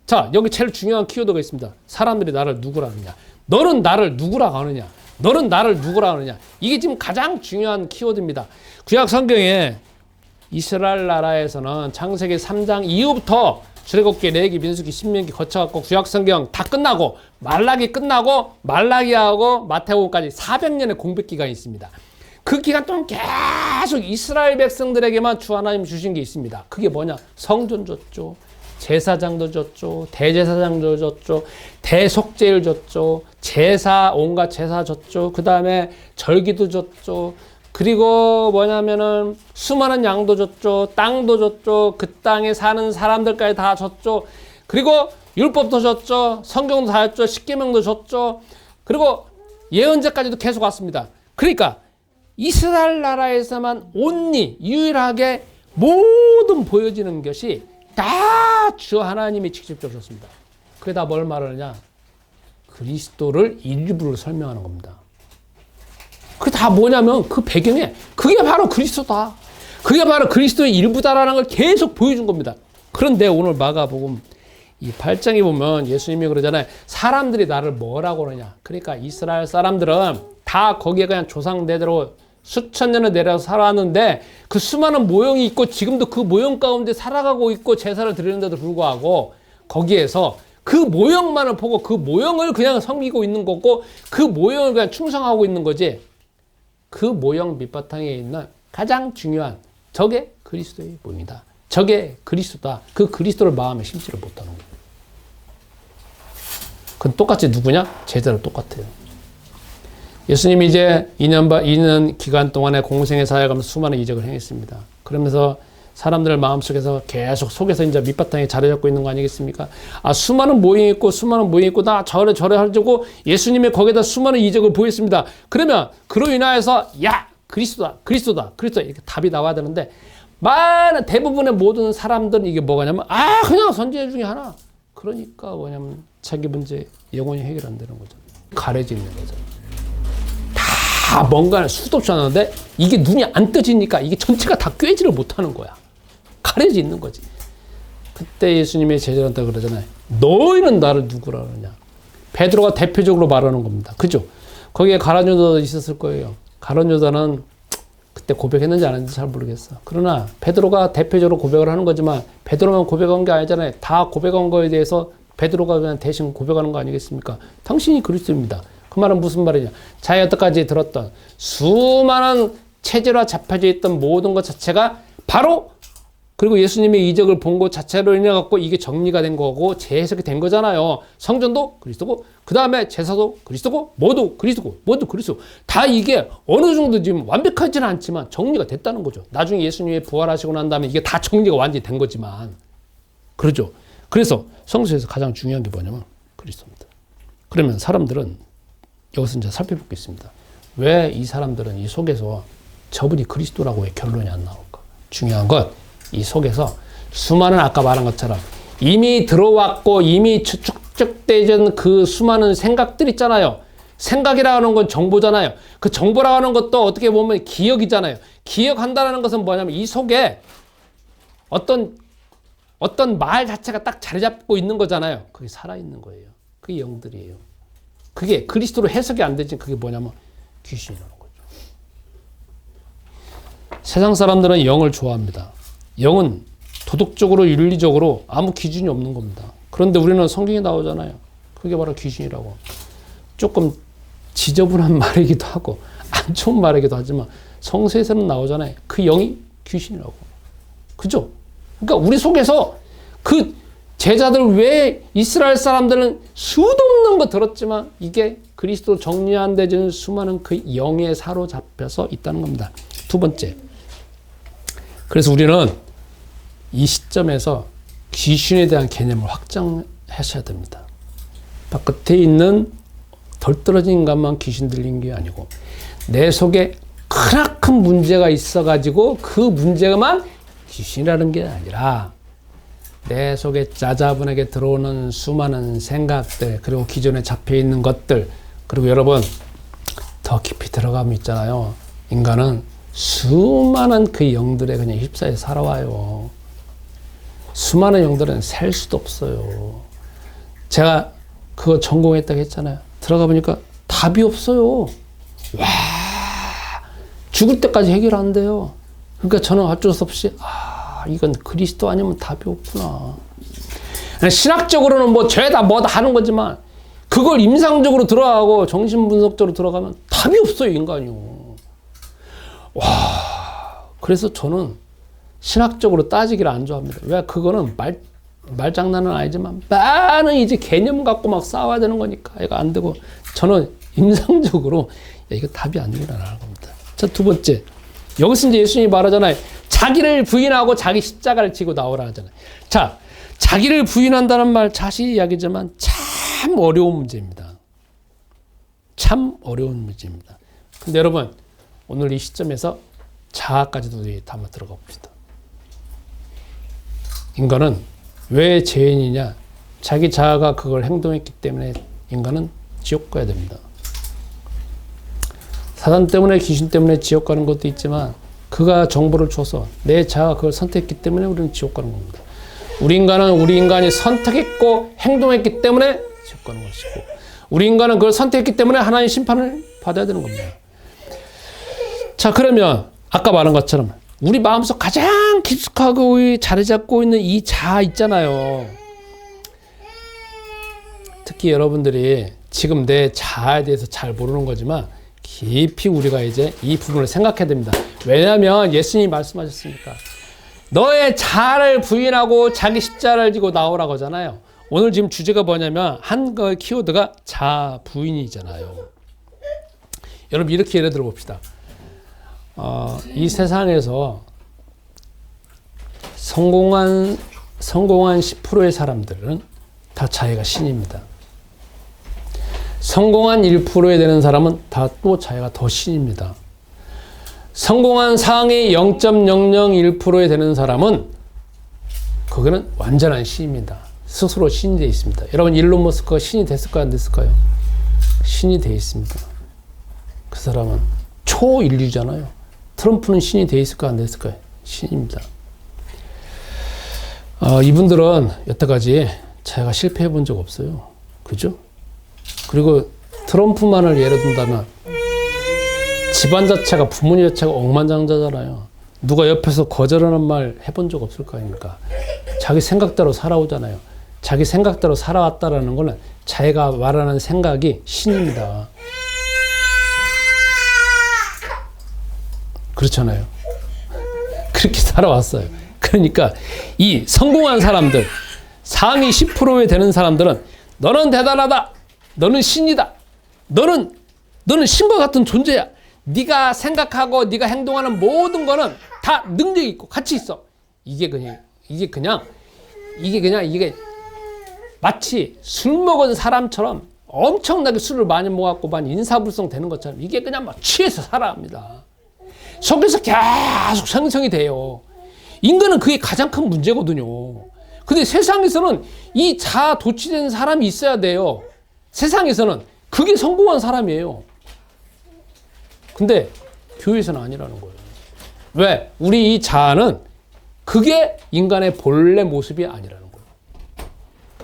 자, 여기 제일 중요한 키워드가 있습니다. 사람들이 나를 누구라 하느냐. 너는 나를 누구라고 하느냐. 너는 나를 누구라 하느냐. 이게 지금 가장 중요한 키워드입니다. 구약 성경에 이스라엘 나라에서는 창세기 3장 이후부터 출애굽기, 레위기, 민수기, 신명기 거쳐갖고 구약 성경 다 끝나고 말라기 끝나고 말라기하고 마태복음까지 400년의 공백 기간이 있습니다. 그 기간 동안 계속 이스라엘 백성들에게만 주 하나님 주신 게 있습니다. 그게 뭐냐? 성전 줬죠. 제사장도 줬죠. 대제사장도 줬죠. 대속죄를 줬죠. 온갖 제사 줬죠. 그 다음에 절기도 줬죠. 그리고 뭐냐면은 수많은 양도 줬죠. 땅도 줬죠. 그 땅에 사는 사람들까지 다 줬죠. 그리고 율법도 줬죠. 성경도 다 줬죠. 십계명도 줬죠. 그리고 예언자까지도 계속 왔습니다. 그러니까 이스라엘 나라에서만 유일하게 모든 보여지는 것이 다 주 하나님이 직접적으로 줬습니다. 그게 다 뭘 말하느냐? 그리스도를 일부를 설명하는 겁니다. 그게 다 뭐냐면 그 배경에 그게 바로 그리스도다. 그게 바로 그리스도의 일부다라는 걸 계속 보여준 겁니다. 그런데 오늘 마가복음 이 8장에 보면 예수님이 그러잖아요. 사람들이 나를 뭐라고 그러냐. 그러니까 이스라엘 사람들은 다 거기에 그냥 조상대대로 수천 년을 내려서 살아왔는데 그 수많은 모형이 있고 지금도 그 모형 가운데 살아가고 있고 제사를 드리는데도 불구하고 거기에서 그 모형만을 보고 그 모형을 그냥 섬기고 있는 거고 그 모형을 그냥 충성하고 있는 거지. 그 모형 밑바탕에 있는 가장 중요한 저게 그리스도의 몸이다. 저게 그리스도다. 그 그리스도를 마음에 심지를 못하는 거예요. 그건 똑같이 누구냐? 제자로 똑같아요. 예수님이 이제 2년 기간 동안에 공생의 사역하면서 수많은 이적을 행했습니다. 그러면서 사람들 마음속에서 계속 속에서 이제 밑바탕에 자리 잡고 있는 거 아니겠습니까? 수많은 모임이 있고 나 저래 하려고 예수님이 거기다 수많은 이적을 보였습니다. 그러면 그로 인하여서 그리스도다 이렇게 답이 나와야 되는데 많은 대부분의 모든 사람들은 이게 뭐냐면 그냥 선지자 중에 하나. 그러니까 뭐냐면 자기 문제 영원히 해결 안 되는 거죠. 가려져 있는 거죠. 다 뭔가를 수도 없이 하는데 이게 눈이 안 떠지니까 이게 전체가 다 꿰지를 못하는 거야. 가려져 있는 거지. 그때 예수님이 제자한테 그러잖아요. 너희는 나를 누구라 그러냐. 베드로가 대표적으로 말하는 겁니다. 그죠? 거기에 가룟 유다도 있었을 거예요. 가룟 유다는 그때 고백했는지 안 했는지 잘 모르겠어. 그러나 베드로가 대표적으로 고백을 하는 거지만 베드로만 고백한 게 아니잖아요. 다 고백한 거에 대해서 베드로가 그냥 대신 고백하는 거 아니겠습니까? 당신이 그리스도입니다. 그 말은 무슨 말이냐? 자기 여태까지 들었던 수많은 체제로 잡혀져 있던 모든 것 자체가 바로 그리고 예수님의 이적을 본 것 자체로 인해 갖고 이게 정리가 된 거고 재해석이 된 거잖아요. 성전도 그리스도고 그 다음에 제사도 그리스도고 모두 그리스도고 모두 그리스도. 다 이게 어느 정도 지금 완벽하지는 않지만 정리가 됐다는 거죠. 나중에 예수님이 부활하시고 난 다음에 이게 다 정리가 완전히 된 거지만 그렇죠. 그래서 성서에서 가장 중요한 게 뭐냐면 그리스도입니다. 그러면 사람들은 여기서 이제 살펴보겠습니다. 왜 이 사람들은 이 속에서 저분이 그리스도라고 왜 결론이 안 나올까? 중요한 건 이 속에서 수많은 아까 말한 것처럼 이미 들어왔고 이미 축적되는 그 수많은 생각들 있잖아요. 생각이라고 하는 건 정보잖아요. 그 정보라고 하는 것도 어떻게 보면 기억이잖아요. 기억한다는 것은 뭐냐면 이 속에 어떤 말 자체가 딱 자리 잡고 있는 거잖아요. 그게 살아있는 거예요. 그게 영들이에요. 그게 그리스도로 해석이 안 되지. 그게 뭐냐면 귀신이라는 거죠. 세상 사람들은 영을 좋아합니다. 영은 도덕적으로 윤리적으로 아무 기준이 없는 겁니다. 그런데 우리는 성경에 나오잖아요. 그게 바로 귀신이라고. 조금 지저분한 말이기도 하고 안 좋은 말이기도 하지만 성서에서는 나오잖아요. 그 영이 귀신이라고. 그죠? 그러니까 우리 속에서 그 제자들 외에 이스라엘 사람들은 수도 없는 거 들었지만 이게 그리스도 정리 안 되는 수많은 그 영에 사로잡혀서 있다는 겁니다. 두 번째. 그래서 우리는 이 시점에서 귀신에 대한 개념을 확장하셔야 됩니다. 바깥에 있는 덜 떨어진 인간만 귀신 들린 게 아니고 내 속에 크나큰 문제가 있어가지고 그 문제만 귀신이라는 게 아니라 내 속에 짜자분하게 들어오는 수많은 생각들 그리고 기존에 잡혀있는 것들 그리고 여러분 더 깊이 들어가면 있잖아요. 인간은 수많은 그 영들에 그냥 휩싸여 살아와요. 수많은 영들은 셀 수도 없어요. 제가 그거 전공했다고 했잖아요. 들어가 보니까 답이 없어요. 와, 죽을 때까지 해결 안 돼요. 그러니까 저는 어쩔 수 없이 이건 그리스도 아니면 답이 없구나. 신학적으로는 뭐 죄다 뭐다 하는 거지만 그걸 임상적으로 들어가고 정신분석적으로 들어가면 답이 없어요, 인간이요. 와, 그래서 저는 신학적으로 따지기를 안 좋아합니다. 왜? 그거는 말장난은 아니지만 많은 이제 개념 갖고 막 싸워야 되는 거니까 이거 안 되고 저는 임상적으로 이거 답이 안 일어나는 겁니다. 자, 두 번째. 여기서 이제 예수님이 말하잖아요. 자기를 부인하고 자기 십자가를 지고 나오라 하잖아요. 자, 자기를 부인한다는 말 자세히 이야기지만 참 어려운 문제입니다. 참 어려운 문제입니다. 근데 여러분, 오늘 이 시점에서 자아까지도 한번 들어가 봅시다. 인간은 왜 죄인이냐? 자기 자아가 그걸 행동했기 때문에 인간은 지옥 가야 됩니다. 사단 때문에 귀신 때문에 지옥 가는 것도 있지만 그가 정보를 줘서 내 자아가 그걸 선택했기 때문에 우리는 지옥 가는 겁니다. 우리 인간이 선택했고 행동했기 때문에 지옥 가는 것이고 우리 인간은 그걸 선택했기 때문에 하나님의 심판을 받아야 되는 겁니다. 자, 그러면 아까 말한 것처럼 우리 마음속 가장 깊숙하고 자리 잡고 있는 이 자아 있잖아요. 특히 여러분들이 지금 내 자아에 대해서 잘 모르는 거지만 깊이 우리가 이제 이 부분을 생각해야 됩니다. 왜냐하면 예수님이 말씀하셨으니까 너의 자아를 부인하고 자기 십자가를 지고 나오라고 하잖아요. 오늘 지금 주제가 뭐냐면 한 거 키워드가 자아 부인이잖아요. 여러분 이렇게 예를 들어 봅시다. 이 세상에서 성공한 10%의 사람들은 다 자기가 신입니다. 성공한 1%에 되는 사람은 다 또 자기가 더 신입니다. 성공한 상위 0.001%에 되는 사람은 그거는 완전한 신입니다. 스스로 신이 되어 있습니다. 여러분 일론 머스크가 신이 됐을까요? 안 됐을까요? 신이 되어 있습니다. 그 사람은 초인류잖아요. 트럼프는 신이 되어 있을까 안 됐을까요? 신입니다. 이분들은 여태까지 자기가 실패해 본 적 없어요. 그죠? 그리고 트럼프만을 예를 든다면 집안 자체가 부모님 자체가 억만장자잖아요. 누가 옆에서 거절하는 말 해본 적 없을 거 아닙니까? 자기 생각대로 살아오잖아요. 자기 생각대로 살아왔다라는 거는 자기가 말하는 생각이 신입니다. 그렇잖아요. 그렇게 살아왔어요. 그러니까 이 성공한 사람들, 상위 10%에 되는 사람들은 너는 대단하다. 너는 신이다. 너는 신과 같은 존재야. 네가 생각하고 네가 행동하는 모든 거는 다 능력이 있고 가치 있어. 이게 마치 술 먹은 사람처럼 엄청나게 술을 많이 먹었고만 인사불성 되는 것처럼 이게 그냥 막 취해서 살아갑니다. 속에서 계속 생성이 돼요. 인간은 그게 가장 큰 문제거든요. 근데 세상에서는 이 자아 도취된 사람이 있어야 돼요. 세상에서는 그게 성공한 사람이에요. 근데 교회에서는 아니라는 거예요. 왜? 우리 이 자아는 그게 인간의 본래 모습이 아니라는 거예요.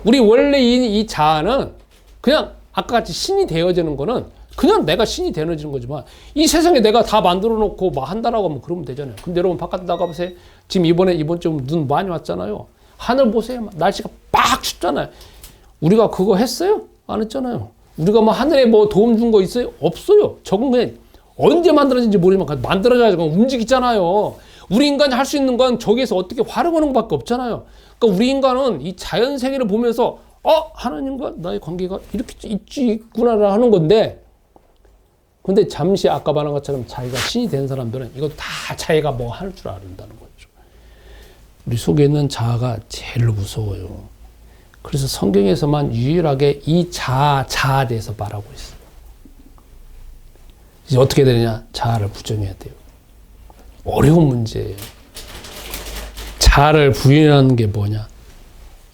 우리 원래 이 자아는 그냥 아까 같이 신이 되어지는 거는 그냥 내가 신이 되어지는 거지만 이 세상에 내가 다 만들어 놓고 뭐 한다라고 하면 그러면 되잖아요. 근데 여러분 바깥에 나가보세요. 지금 이번 좀 눈 많이 왔잖아요. 하늘 보세요. 날씨가 빡 춥잖아요. 우리가 그거 했어요? 안 했잖아요. 우리가 뭐 하늘에 뭐 도움 준 거 있어요? 없어요. 저건 그냥 언제 만들어진지 모르지만 만들어져가지고 움직이잖아요. 우리 인간이 할 수 있는 건 저기에서 어떻게 활용하는 것밖에 없잖아요. 그러니까 우리 인간은 이 자연 세계를 보면서 하나님과 나의 관계가 이렇게 있구나 하는 건데, 근데 잠시 아까 말한 것처럼 자기가 신이 된 사람들은 이거 다 자기가 뭐 할 줄 안다는 거죠. 우리 속에 있는 자아가 제일 무서워요. 그래서 성경에서만 유일하게 이 자아에 대해서 말하고 있어요. 이제 어떻게 되느냐? 자아를 부정해야 돼요. 어려운 문제예요. 자아를 부인하는 게 뭐냐?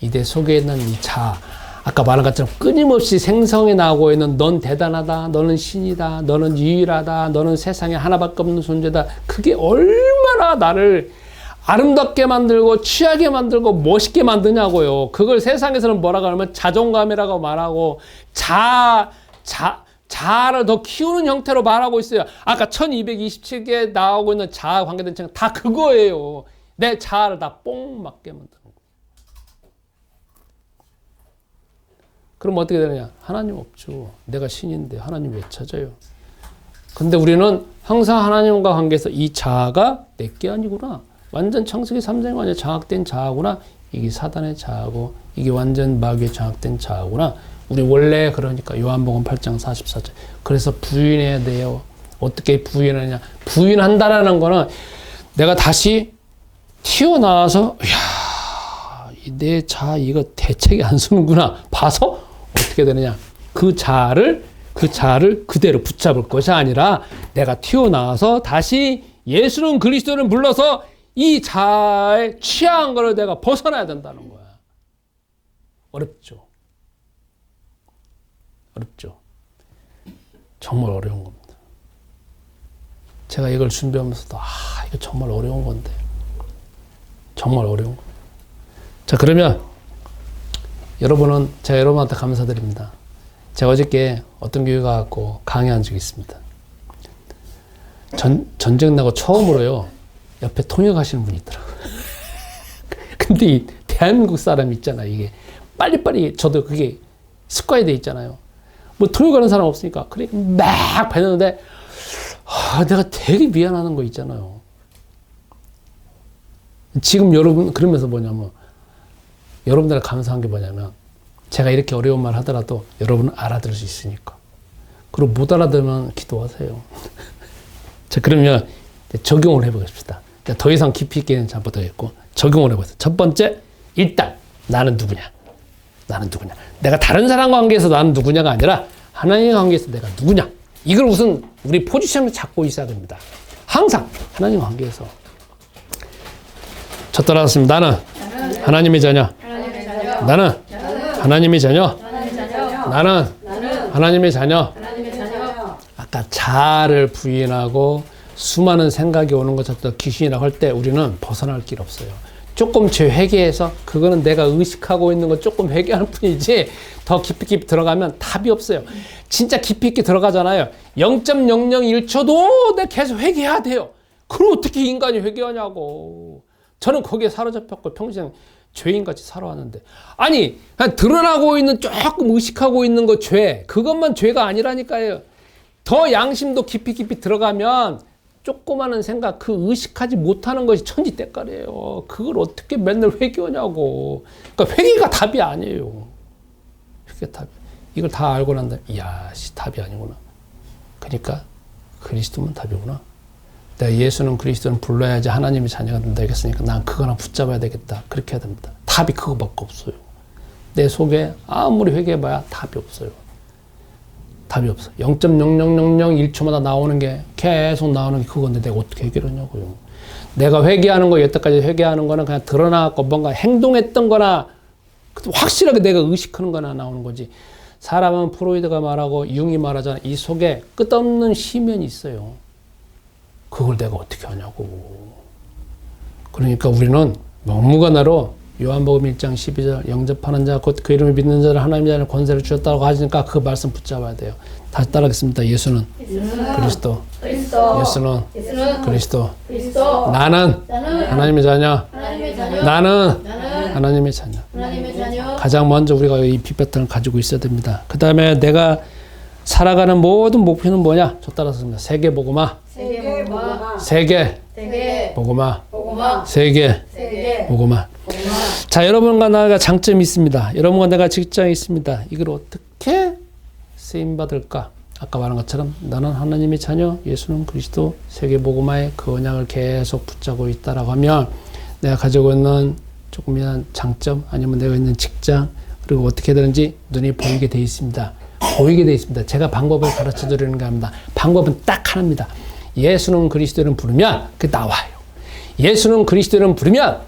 이 내 속에 있는 이 자아, 아까 말한 것처럼 끊임없이 생성해 나오고 있는 넌 대단하다, 너는 신이다, 너는 유일하다, 너는 세상에 하나밖에 없는 존재다. 그게 얼마나 나를 아름답게 만들고 취하게 만들고 멋있게 만드냐고요. 그걸 세상에서는 뭐라고 하면 자존감이라고 말하고 자아를 더 키우는 형태로 말하고 있어요. 아까 1227개 나오고 있는 자아 관계된 책 다 그거예요. 내 자아를 다 뽕 맞게 만드는 거. 그럼 어떻게 되느냐? 하나님 없죠. 내가 신인데 하나님 왜 찾아요? 근데 우리는 항상 하나님과 관계에서 이 자아가 내게 아니구나. 완전 창세기 3장에 완전 장악된 자아구나. 이게 사단의 자아고 이게 완전 마귀의 장악된 자아구나. 우리 원래 그러니까 요한복음 8장 44절. 그래서 부인해야 돼요. 어떻게 부인하냐? 부인한다라는 거는 내가 다시 튀어나와서 내 자아 이거 대책이 안 서는구나. 봐서 어떻게 되느냐? 그 자아를 그대로 붙잡을 것이 아니라 내가 튀어나와서 다시 예수는 그리스도를 불러서 이 자아에 취한 거를 내가 벗어나야 된다는 거야. 어렵죠. 정말 어려운 겁니다. 제가 이걸 준비하면서도 이거 정말 어려운 건데. 정말 어려운 겁니다. 자, 그러면 여러분은 제가 여러분한테 감사드립니다. 제가 어저께 어떤 교회 가고 강의한 적이 있습니다. 전쟁 나고 처음으로요. 옆에 통역하시는 분이 있더라고요. 근데 이 대한민국 사람 있잖아요. 이게 빨리빨리 저도 그게 습관이 돼 있잖아요. 뭐 통역하는 사람 없으니까 그래 막 배웠는데 내가 되게 미안하는 거 있잖아요. 지금 여러분 그러면서 뭐냐면 여러분들 감사한 게 뭐냐면 제가 이렇게 어려운 말 하더라도 여러분은 알아들을 수 있으니까. 그리고 못 알아들으면 기도하세요. 자, 그러면 적용을 해보겠습니다. 더 이상 깊이 있게는 잘 못하겠고 적용을 해보세요. 첫 번째, 일단 나는 누구냐? 내가 다른 사람과 관계에서 나는 누구냐가 아니라 하나님과 관계에서 내가 누구냐? 이걸 우선 우리 포지션을 잡고 있어야 됩니다. 항상 하나님과 관계에서. 첫 따라왔습니다. 나는 하나님의 자녀. 나는 하나님의 자녀. 나는 하나님의 자녀. 아까 자아를 부인하고 수많은 생각이 오는 것처럼 귀신이라고 할 때 우리는 벗어날 길 없어요. 조금 죄 회개해서 그거는 내가 의식하고 있는 거 조금 회개하는 뿐이지 더 깊이 들어가면 답이 없어요. 진짜 깊이 있게 들어가잖아요. 0.001초도 내가 계속 회개해야 돼요. 그럼 어떻게 인간이 회개하냐고. 저는 거기에 사로잡혔고 평생 죄인같이 살아왔는데 아니 그냥 드러나고 있는 조금 의식하고 있는 거 죄 그것만 죄가 아니라니까요. 더 양심도 깊이 들어가면 조그마한 생각, 그 의식하지 못하는 것이 천지때깔이에요. 그걸 어떻게 맨날 회개하냐고. 그러니까 회개가 답이 아니에요. 그게 답이. 이걸 다 알고 난 다음에 이야, 답이 아니구나. 그러니까 그리스도만 답이구나. 내가 예수는 그리스도는 불러야지 하나님의 자녀가 된다 했으니까 난 그거나 붙잡아야 되겠다. 그렇게 해야 됩니다. 답이 그거밖에 없어요. 내 속에 아무리 회개해봐야 답이 없어요. 답이 없어. 0.0001초마다 나오는 게 계속 나오는 게 그건데 내가 어떻게 해결하냐고요. 내가 회개하는 거, 여태까지 회개하는 거는 그냥 드러나고 뭔가 행동했던 거나 확실하게 내가 의식하는 거나 나오는 거지. 사람은 프로이드가 말하고 융이 말하잖아. 이 속에 끝없는 시면이 있어요. 그걸 내가 어떻게 하냐고. 그러니까 우리는 막무가내로 요한복음 1장 12절 영접하는 자 곧 그 이름을 믿는 자를 하나님의 자녀 권세를 주셨다고 하시니까 그 말씀 붙잡아야 돼요. 다시 따라하겠습니다. 예수는 그리스도. 예수는 그리스도. 나는 하나님의 자녀. 나는 하나님의 자녀. 가장 먼저 우리가 이 빛배틀을 가지고 있어야 됩니다. 그 다음에 내가 살아가는 모든 목표는 뭐냐? 저 따라서 세계복음화. 세계복음화. 세계복음화. 자, 여러분과 나가 장점이 있습니다. 여러분과 내가 직장이 있습니다. 이걸 어떻게 쓰임받을까? 아까 말한 것처럼 나는 하나님의 자녀, 예수는 그리스도, 세계복음화의 그 언약을 계속 붙잡고 있다라고 하면 내가 가지고 있는 조금이란 장점 아니면 내가 있는 직장 그리고 어떻게 되는지 눈이 보이게 돼 있습니다. 보이게 돼 있습니다. 제가 방법을 가르쳐 드리는 겁니다. 방법은 딱 하나입니다. 예수는 그리스도를 부르면 그게 나와요. 예수는 그리스도를 부르면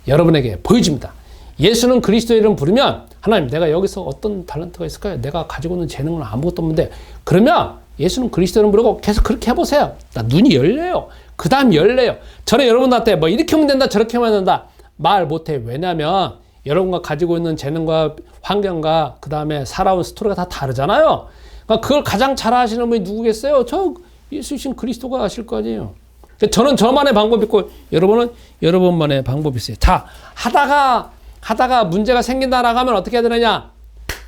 여러분에게 보여줍니다. 예수는 그리스도 이름 부르면 하나님 내가 여기서 어떤 탤런트가 있을까요? 내가 가지고 있는 재능은 아무것도 없는데 그러면 예수는 그리스도 이름 부르고 계속 그렇게 해보세요. 나 눈이 열려요. 그 다음 열려요. 저는 여러분한테 뭐 이렇게 하면 된다 저렇게 하면 된다 말 못해. 왜냐하면 여러분과 가지고 있는 재능과 환경과 그 다음에 살아온 스토리가 다 다르잖아요. 그러니까 그걸 가장 잘 아시는 분이 누구겠어요? 저 예수신 그리스도가 아실 거 아니에요. 저는 저만의 방법이 있고 여러분은 여러분만의 방법이 있어요. 자, 하다가 문제가 생긴다라고 하면 어떻게 해야 되느냐?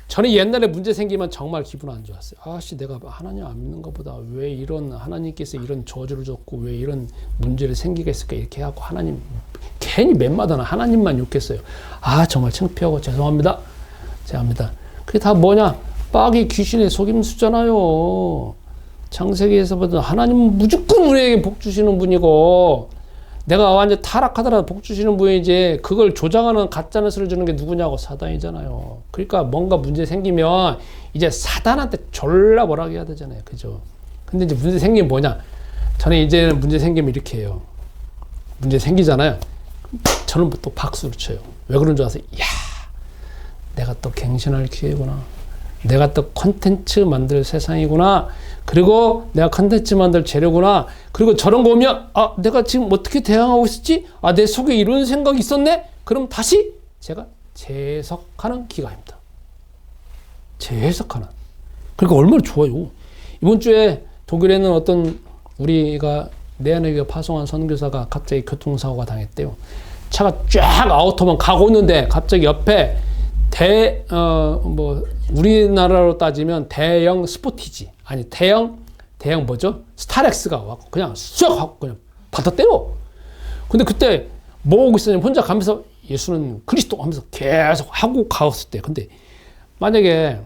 저는 옛날에 문제 생기면 정말 기분 안 좋았어요. 아씨, 내가 하나님 안 믿는 것보다 왜 이런 하나님께서 이런 저주를 줬고 왜 이런 문제를 생기게 했을까 이렇게 하고 하나님 괜히 맨마다는 하나님만 욕했어요. 아, 정말 창피하고 죄송합니다. 그게 다 뭐냐? 빡이 귀신의 속임수잖아요. 창세기에서부터 하나님은 무조건 우리에게 복 주시는 분이고 내가 완전 타락하더라도 복 주시는 분이지 그걸 조장하는 가짜뉴스를 주는 게 누구냐고 사단이잖아요. 그러니까 뭔가 문제 생기면 이제 사단한테 졸라 뭐라 해야 되잖아요. 그죠? 근데 이제 문제 생기면 뭐냐? 저는 이제는 문제 생기면 이렇게 해요. 문제 생기잖아요. 저는 또 박수를 쳐요. 왜 그런 줄 아세요? 이야, 내가 또 갱신할 기회구나. 내가 또 컨텐츠 만들 세상이구나. 그리고 내가 컨텐츠 만들 재료구나. 그리고 저런 거 오면 아, 내가 지금 어떻게 대항하고 있었지? 아, 내 속에 이런 생각이 있었네? 그럼 다시 제가 재해석하는 기간입니다. 재해석하는. 그러니까 얼마나 좋아요. 이번 주에 독일에는 어떤 우리가 내한에게 파송한 선교사가 갑자기 교통사고가 당했대요. 차가 쫙 아우터만 가고 있는데 갑자기 옆에 우리나라로 따지면 대형 스포티지 아니 대형 뭐죠? 스타렉스가 와서 그냥 쑥 하고 그냥 받아 때려. 근데 그때 뭐 하고 있었냐면 혼자 가면서 예수는 그리스도 하면서 계속 하고 가었을 때. 근데 만약에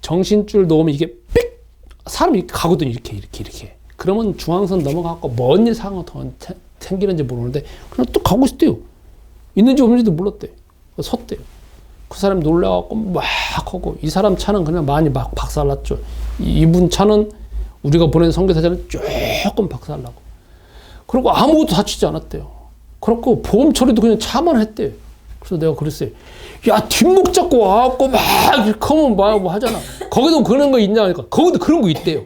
정신줄 놓으면 이게 삑 사람이 이렇게 가거든요. 이렇게. 그러면 중앙선 넘어가고 뭔 일 상황이 더 생기는지 모르는데 그냥 또 가고 있었대요. 있는지 없는지도 몰랐대요. 섰대요. 그 사람이 놀라갖고 막 하고 이 사람 차는 그냥 많이 막 박살났죠. 이분 차는 우리가 보낸 선교사자는 조금 박살나고 그리고 아무것도 다치지 않았대요. 그렇고 보험 처리도 그냥 차만 했대요. 그래서 내가 그랬어요. 야, 뒷목 잡고 와갖고 막 이렇게 하면 뭐 하잖아. 거기도 그런 거 있냐 하니까 거기도 그런 거 있대요.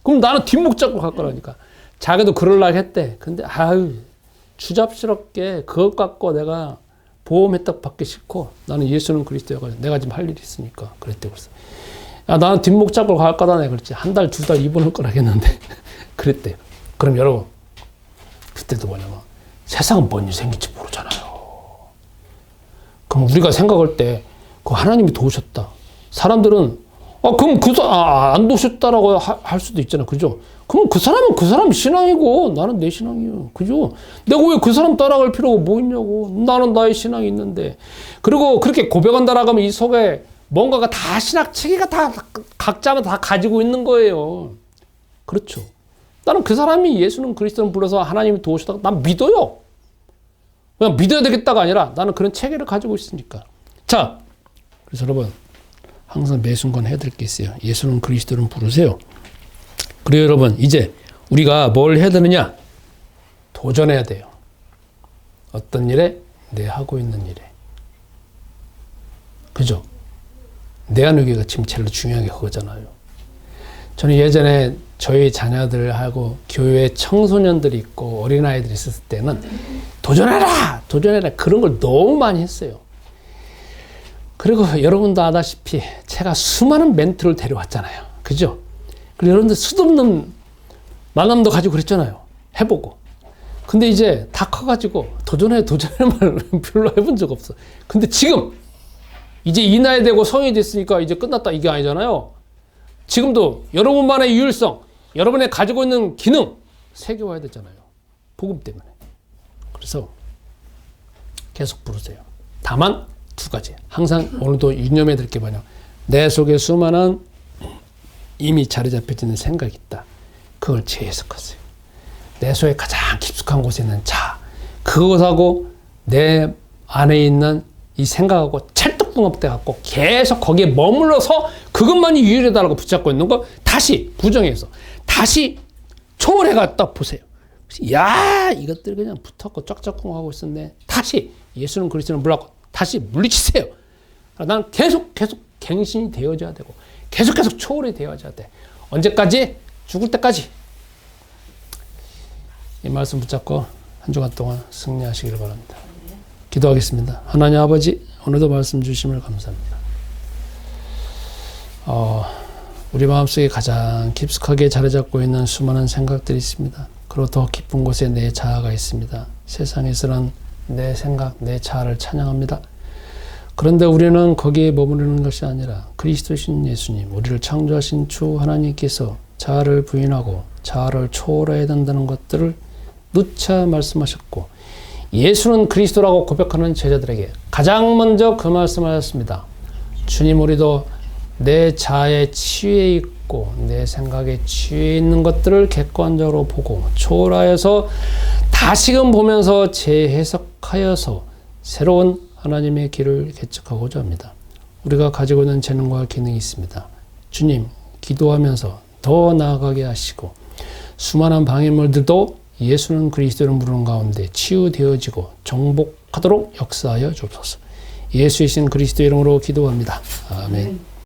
그럼 나는 뒷목 잡고 갈 거라니까. 자기도 그러려고 했대. 근데 아유 추잡스럽게 그것 갖고 내가 보험 혜택 받기 싫고 나는 예수는 그리스도여가지고 내가 지금 할 일이 있으니까 그랬대. 그래서 야, 나는 뒷목 잡고 갈 거다. 내가 그랬지. 한 달, 두 달 입원할 거라 했는데 그랬대. 그럼 여러분 그때도 뭐냐면 세상은 뭔 일 생길지 모르잖아요. 그럼 우리가 생각할 때 그 하나님이 도우셨다. 사람들은 그럼 안 도우셨다라고 할 수도 있잖아요. 그죠? 그럼 그럼 그 사람은 그 사람 신앙이고 나는 내 신앙이에요. 그죠? 내가 왜 그 사람 따라갈 필요가 뭐 있냐고. 나는 나의 신앙이 있는데. 그리고 그렇게 고백한다라고 하면 이 속에 뭔가가 다 신학 체계가 다 각자마다 다 가지고 있는 거예요. 그렇죠. 나는 그 사람이 예수는 그리스도를 불러서 하나님이 도우시다가 난 믿어요. 그냥 믿어야 되겠다가 아니라 나는 그런 체계를 가지고 있으니까. 자, 그래서 여러분 항상 매 순간 해야 될 게 있어요. 예수는 그리스도를 부르세요. 그리고 여러분 이제 우리가 뭘 해야 되느냐? 도전해야 돼요. 어떤 일에? 내 하고 있는 일에. 그죠? 내 하는 게 지금 제일 중요한 게 그거잖아요. 저는 예전에 저희 자녀들하고 교회 청소년들이 있고 어린아이들이 있었을 때는 도전해라! 도전해라! 그런 걸 너무 많이 했어요. 그리고 여러분도 아다시피 제가 수많은 멘토를 데려왔잖아요. 그죠? 그리고 여러분들 수도 없는 만남도 가지고 그랬잖아요. 해보고. 근데 이제 다 커가지고 도전해 말 별로 해본 적 없어. 근데 지금 이제 이 나이 되고 성인이 됐으니까 이제 끝났다 이게 아니잖아요. 지금도 여러분만의 유일성, 여러분의 가지고 있는 기능 새겨와야 되잖아요. 복음 때문에. 그래서 계속 부르세요. 다만 두 가지. 항상 오늘도 유념해야 될 게 뭐냐. 내 속에 수많은 이미 자리 잡혀지는 생각이 있다. 그걸 재해석하세요. 내 속에 가장 깊숙한 곳에 있는 자. 그것하고 내 안에 있는 이 생각하고 찰떡궁합돼 갖고 계속 거기에 머물러서 그것만이 유일하다고 붙잡고 있는 거 다시 부정해서 다시 초월해 갔다 보세요. 야, 이것들 그냥 붙었고 짝짝꿍하고 있었네. 다시 예수는 그리스도는 물라고 다시 물리치세요. 나는 계속 갱신이 되어져야 되고 계속 초월이 되어져야 돼. 언제까지? 죽을 때까지. 이 말씀 붙잡고 한 주간 동안 승리하시기를 바랍니다. 기도하겠습니다. 하나님 아버지, 오늘도 말씀 주심을 감사합니다. 우리 마음속에 가장 깊숙하게 자리 잡고 있는 수많은 생각들이 있습니다. 그리고 더 깊은 곳에 내 자아가 있습니다. 세상에서는 내 생각, 내 자아를 찬양합니다. 그런데 우리는 거기에 머무르는 것이 아니라 그리스도신 예수님, 우리를 창조하신 주 하나님께서 자아를 부인하고 자아를 초월해야 된다는 것들을 누차 말씀하셨고 예수는 그리스도라고 고백하는 제자들에게 가장 먼저 그 말씀을 하셨습니다. 주님, 우리도 내 자아에 취해 있고 내 생각에 취해 있는 것들을 객관적으로 보고 초월하여서 다시금 보면서 재해석하여서 새로운 하나님의 길을 개척하고자 합니다. 우리가 가지고 있는 재능과 기능이 있습니다. 주님, 기도하면서 더 나아가게 하시고 수많은 방해물들도 예수는 그리스도를 부르는 가운데 치유되어지고 정복하도록 역사하여 주옵소서. 예수이신 그리스도 이름으로 기도합니다. 아멘.